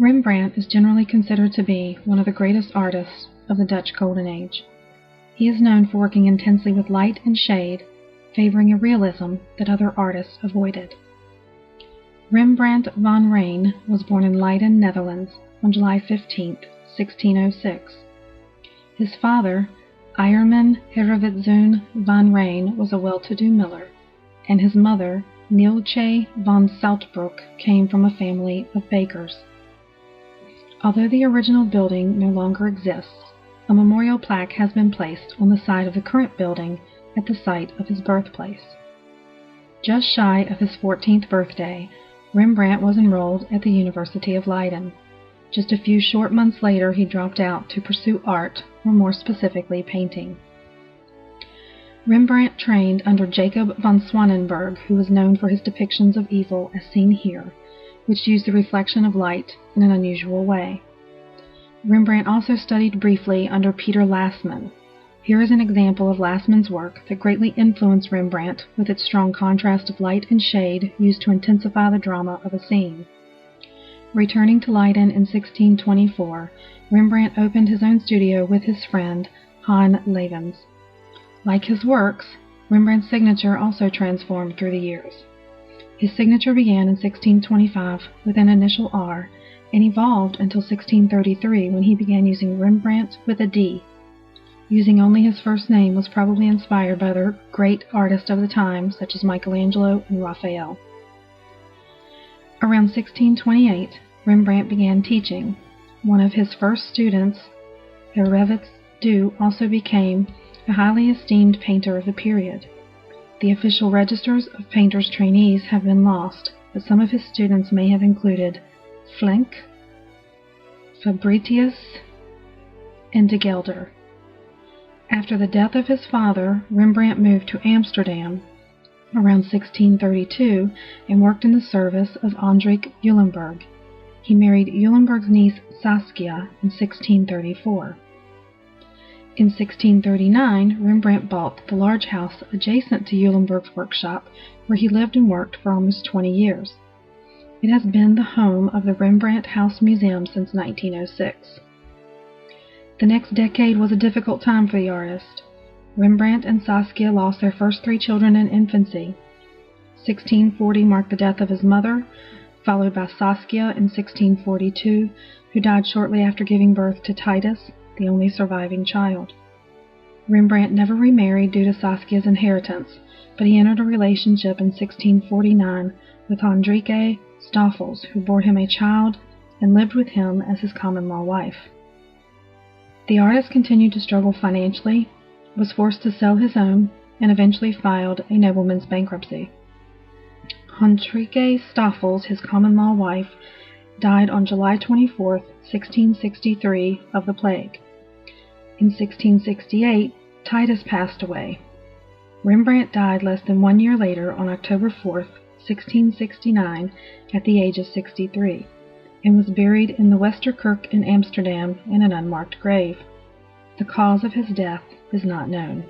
Rembrandt is generally considered to be one of the greatest artists of the Dutch Golden Age. He is known for working intensely with light and shade, favoring a realism that other artists avoided. Rembrandt van Rijn was born in Leiden, Netherlands, on July 15, 1606. His father, Eierman Herewitzoon van Rijn, was a well-to-do miller, and his mother, Neeltje van Zoutbroek, came from a family of bakers. Although the original building no longer exists, a memorial plaque has been placed on the side of the current building at the site of his birthplace. Just shy of his 14th birthday, Rembrandt was enrolled at the University of Leiden. Just a few short months later, he dropped out to pursue art, or more specifically, painting. Rembrandt trained under Jacob van Swanenburg, who was known for his depictions of evil as seen here, which used the reflection of light in an unusual way. Rembrandt also studied briefly under Peter Lasman. Here is an example of Lasman's work that greatly influenced Rembrandt with its strong contrast of light and shade used to intensify the drama of a scene. Returning to Leiden in 1624, Rembrandt opened his own studio with his friend Han Levens. Like his works, Rembrandt's signature also transformed through the years. His signature began in 1625 with an initial R and evolved until 1633 when he began using Rembrandt with a D. Using only his first name was probably inspired by other great artists of the time such as Michelangelo and Raphael. Around 1628, Rembrandt began teaching. One of his first students, Herewitzoon, also became a highly esteemed painter of the period. The official registers of painters' trainees have been lost, but some of his students may have included Flenck, Fabritius, and de Gelder. After the death of his father, Rembrandt moved to Amsterdam around 1632 and worked in the service of Hendrik Eulenburg. He married Eulenburg's niece Saskia in 1634. In 1639, Rembrandt bought the large house adjacent to Eulenburg's workshop, where he lived and worked for almost 20 years. It has been the home of the Rembrandt House Museum since 1906. The next decade was a difficult time for the artist. Rembrandt and Saskia lost their first 3 children in infancy. 1640 marked the death of his mother, followed by Saskia in 1642, who died shortly after giving birth to Titus, the only surviving child. Rembrandt never remarried due to Saskia's inheritance, but he entered a relationship in 1649 with Hendrike Stoffels, who bore him a child and lived with him as his common-law wife. The artist continued to struggle financially, was forced to sell his home, and eventually filed a nobleman's bankruptcy. Hendrike Stoffels, his common-law wife, died on July 24, 1663, of the plague. In 1668, Titus passed away. Rembrandt died less than 1 year later on October 4, 1669, at the age of 63, and was buried in the Westerkerk in Amsterdam in an unmarked grave. The cause of his death is not known.